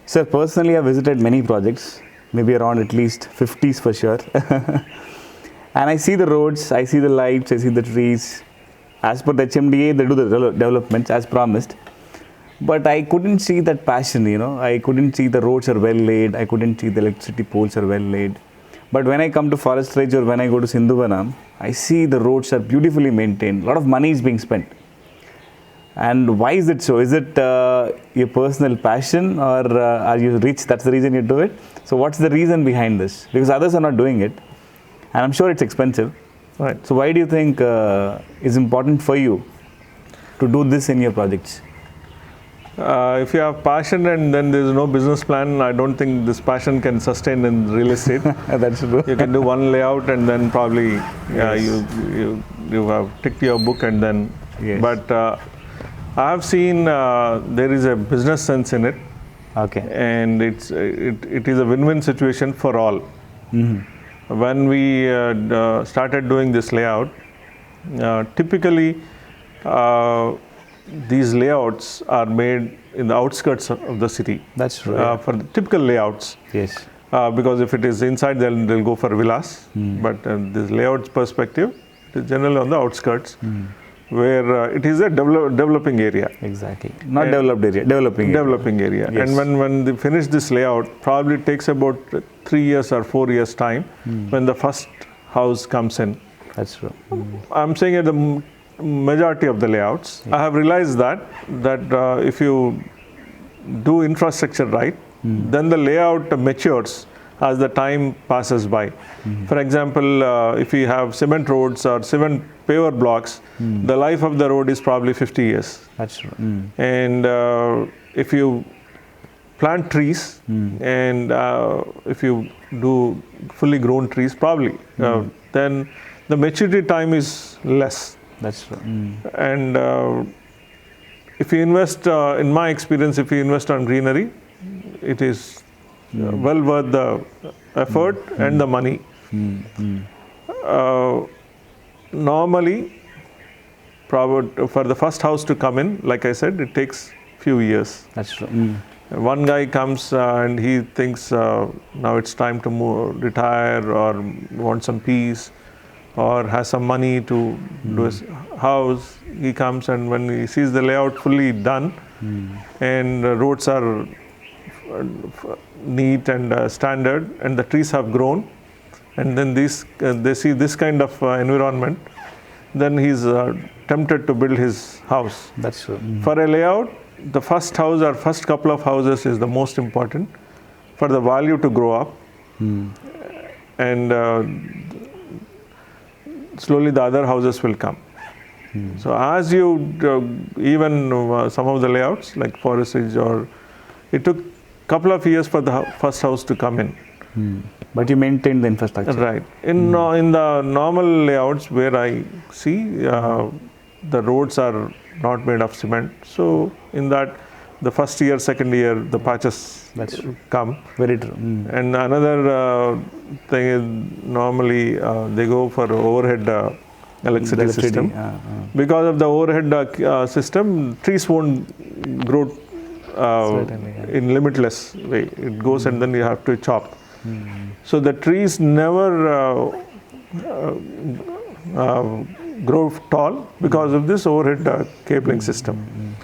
Sir, personally, I visited many projects, maybe around at least 50s for sure. And I see the roads, I see the lights, I see the trees. As per the HMDA, they do the developments as promised. But I couldn't see that passion, I couldn't see the roads are well laid. I couldn't see the electricity poles are well laid. But when I come to Forest Ridge or when I go to Sindhuvanam, I see the roads are beautifully maintained. A lot of money is being spent. And why is it so? Is it your personal passion, or are you rich? That's the reason you do it? So what's the reason behind this? Because others are not doing it. And I'm sure it's expensive. Right. So why do you think it's important for you to do this in your projects? If you have passion and then there is no business plan, I don't think this passion can sustain in real estate. That's true. You can do one layout and then probably you have ticked your book and then. Yes. But I have seen there is a business sense in it. Okay. And it is a win-win situation for all. Mm-hmm. When we started doing this layout, typically these layouts are made in the outskirts of the city. That's true. For the typical layouts. Yes. Because if it is inside, they'll go for villas. But this layout perspective, it is generally on the outskirts, where it is a developing area. Exactly. Not developed area, developing area. Yes. And when they finish this layout, probably it takes about 3 years or 4 years time when the first house comes in. That's true. I'm saying at the majority of the layouts, I have realized that if you do infrastructure right, then the layout matures as the time passes by. For example, if you have cement roads or cement paver blocks, the life of the road is probably 50 years. That's true. And if you plant trees and if you do fully grown trees, probably, then the maturity time is less. That's true. And if you invest, in my experience, if you invest on greenery, it is well worth the effort and the money. Normally, for the first house to come in, like I said, it takes few years. That's true. One guy comes and he thinks now it's time to retire or want some peace or has some money to do his house. He comes and when he sees the layout fully done and the roads are neat and standard and the trees have grown, and then they see this kind of environment, then he's tempted to build his house. That's true. For a layout, the first house or first couple of houses is the most important for the value to grow up, and slowly the other houses will come. So as you even some of the layouts like Forest Ridge, or it took couple of years for the first house to come in. But you maintain the infrastructure. Right. In the normal layouts where I see the roads are not made of cement, so in that the first year, second year, the patches come. Very true. And another thing is normally they go for overhead electricity system. Because of the overhead system, trees won't grow in limitless way. It goes and then you have to chop. So the trees never grow tall because of this overhead cabling system.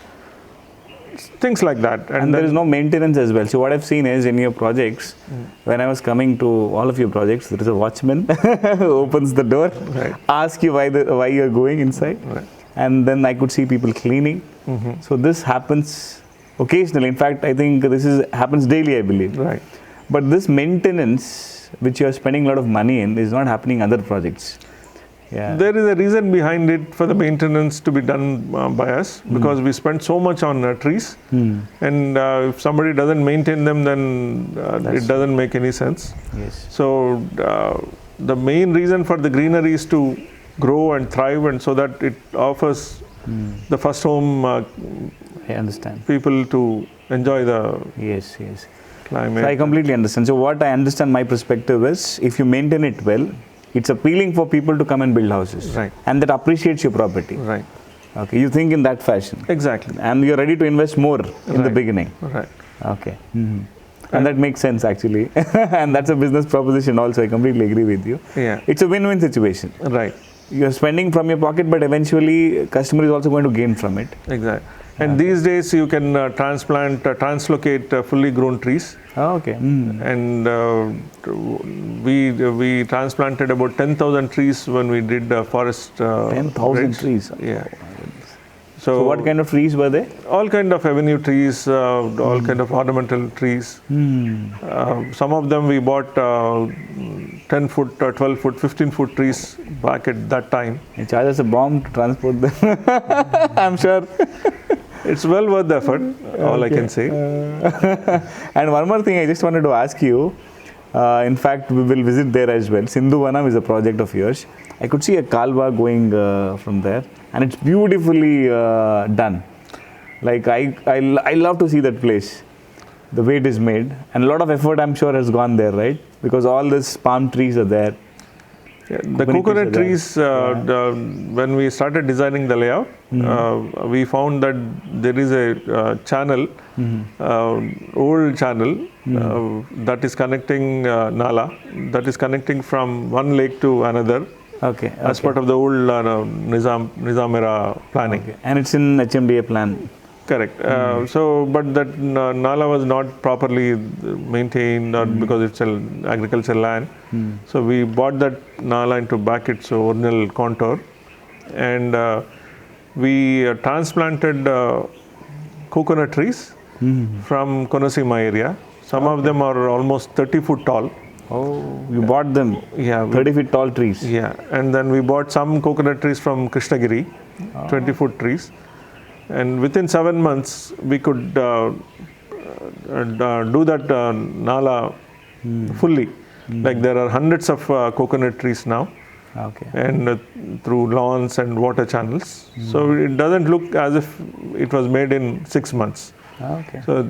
Things like that. And there is no maintenance as well. So what I've seen is in your projects, when I was coming to all of your projects, there is a watchman who opens the door, asks you why you're going inside. And then I could see people cleaning. So this happens occasionally. In fact, I think happens daily, I believe. Right. But this maintenance, which you are spending a lot of money in, is not happening in other projects. Yeah. There is a reason behind it for the maintenance to be done by us, because we spend so much on trees, and if somebody doesn't maintain them, then it doesn't make any sense. Yes. So the main reason for the greenery is to grow and thrive, and so that it offers the first home I understand. people to enjoy the yes climate. So I completely understand. So what I understand, my perspective is, if you maintain it well, it's appealing for people to come and build houses. Right. And that appreciates your property. Right. Okay. You think in that fashion. Exactly. And you're ready to invest more in the beginning. Right. Okay. And that makes sense actually. And that's a business proposition also. I completely agree with you. Yeah. It's a win-win situation. Right. You're spending from your pocket, but eventually customer is also going to gain from it. Exactly. And these days you can translocate fully grown trees. Oh, okay. And we transplanted about 10,000 trees when we did forest. 10,000 trees. Yeah. So what kind of trees were they? All kind of avenue trees, all kind of ornamental trees. Some of them we bought 10 foot, 12 foot, 15 foot trees back at that time. It charges a bomb to transport them. I'm sure. It's well worth the effort, all I can say. And one more thing I just wanted to ask you. In fact, we will visit there as well. Sindhuvanam is a project of yours. I could see a kalva going from there, and it's beautifully done. Like I love to see that place, the way it is made, and a lot of effort I'm sure has gone there, right? Because all these palm trees are there. Yeah, the coconut trees, when we started designing the layout, we found that there is a channel, old channel, that is connecting Nala, that is connecting from one lake to another. Okay. As part of the old Nizam era planning. Okay. And it's in HMDA plan. Correct. But that Nala was not properly maintained, or because it's an agricultural land. So we bought that Nala into back its original contour, and we transplanted coconut trees from Konosima area. Some of them are almost 30 foot tall. Oh, you bought them? Yeah. 30 feet tall trees? Yeah. And then we bought some coconut trees from Krishnagiri, 20 foot trees. And within 7 months, we could do that Nala fully. Like there are hundreds of coconut trees now. Okay. And through lawns and water channels. So it doesn't look as if it was made in 6 months. Okay. So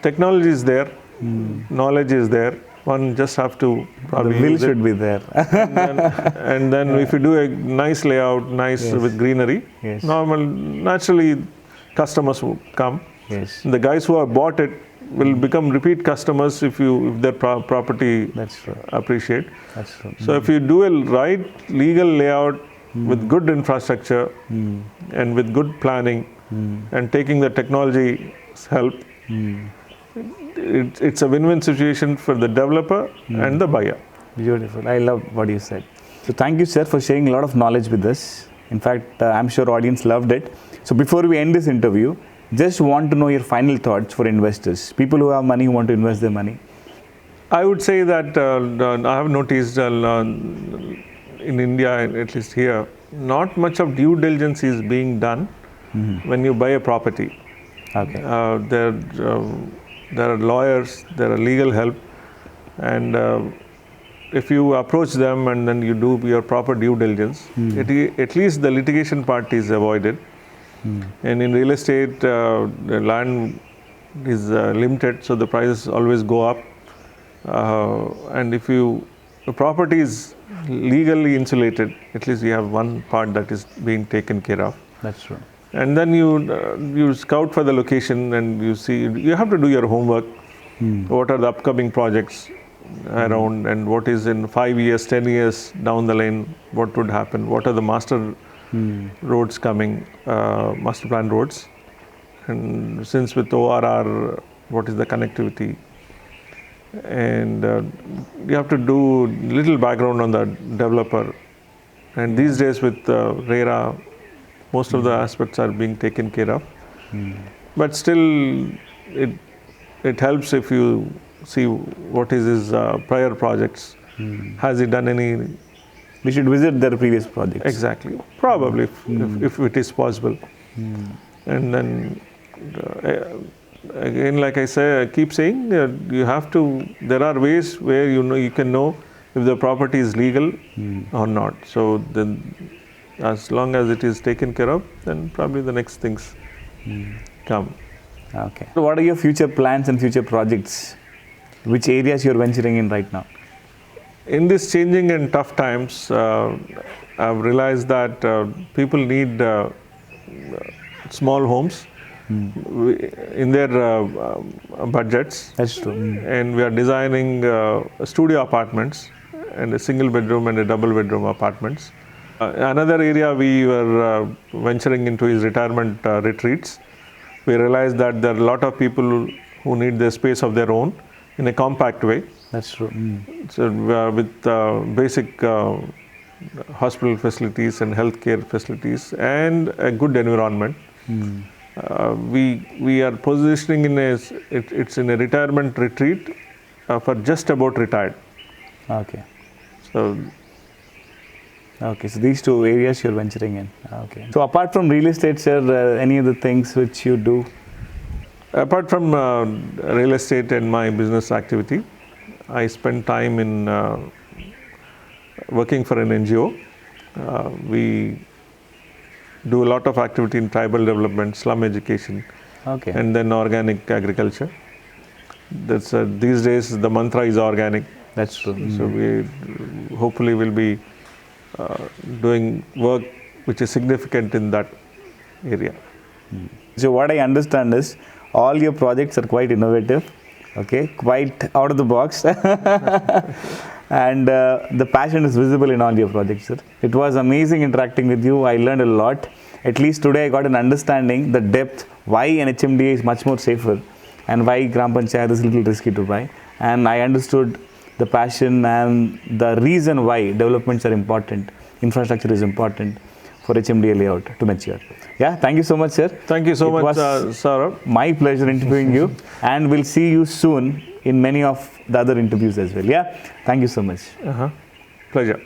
technology is there, knowledge is there. One just have to probably the will should be there. and then if you do a nice layout, with greenery, naturally customers will come. Yes. The guys who have bought it will become repeat customers if their property That's true. appreciate. That's true. So if you do a right legal layout with good infrastructure and with good planning and taking the technology's help, it's a win-win situation for the developer and the buyer. Beautiful. I love what you said. So thank you, sir, for sharing a lot of knowledge with us. In fact, I'm sure audience loved it. So before we end this interview, just want to know your final thoughts for investors, people who have money, who want to invest their money. I would say that I have noticed in India, at least here, not much of due diligence is being done when you buy a property. Okay. There are lawyers, there are legal help, and if you approach them and then you do your proper due diligence, at least the litigation part is avoided. And in real estate, the land is limited, so the prices always go up. And if the property is legally insulated, at least you have one part that is being taken care of. That's true. And then you scout for the location, and you have to do your homework. What are the upcoming projects around, and what is in 5 years, 10 years down the lane, what would happen, what are the master roads coming, master plan roads, and since with ORR, what is the connectivity, and you have to do little background on the developer. And these days with RERA, most of the aspects are being taken care of, but still it helps if you see what is his prior projects. Has he done any? We should visit their previous projects. Exactly, probably if it is possible. And then again, like I keep saying, you have to. There are ways where you can know if the property is legal or not. So then, as long as it is taken care of, then probably the next things come. Okay. So what are your future plans and future projects? Which areas you're venturing in right now? In this changing and tough times, I've realized that people need small homes in their budgets. That's true. And we are designing studio apartments and a single bedroom and a double bedroom apartments. Another area we were venturing into is retirement retreats. We realized that there are a lot of people who need the space of their own in a compact way. That's true. So with basic hospital facilities and healthcare facilities and a good environment. We are positioning it's in a retirement retreat for just about retired. Okay. So these two areas you're venturing in. Okay. So apart from real estate, sir, any other things which you do? Apart from real estate and my business activity, I spend time in working for an NGO. We do a lot of activity in tribal development, slum education, and then organic agriculture. That's these days the mantra is organic. That's true. So we hopefully will be doing work which is significant in that area. So what I understand is all your projects are quite innovative, okay, quite out of the box. And the passion is visible in all your projects, sir. It was amazing interacting with you. I learned a lot. At least today I got an understanding, the depth, why an HMDA is much more safer and why Gram Panchayat is a little risky to buy. And I understood the passion and the reason why developments are important, infrastructure is important for HMDA layout to mature. Yeah, thank you so much, sir. Thank you so much, Saurabh. My pleasure interviewing you, and we'll see you soon in many of the other interviews as well. Yeah, thank you so much. Pleasure.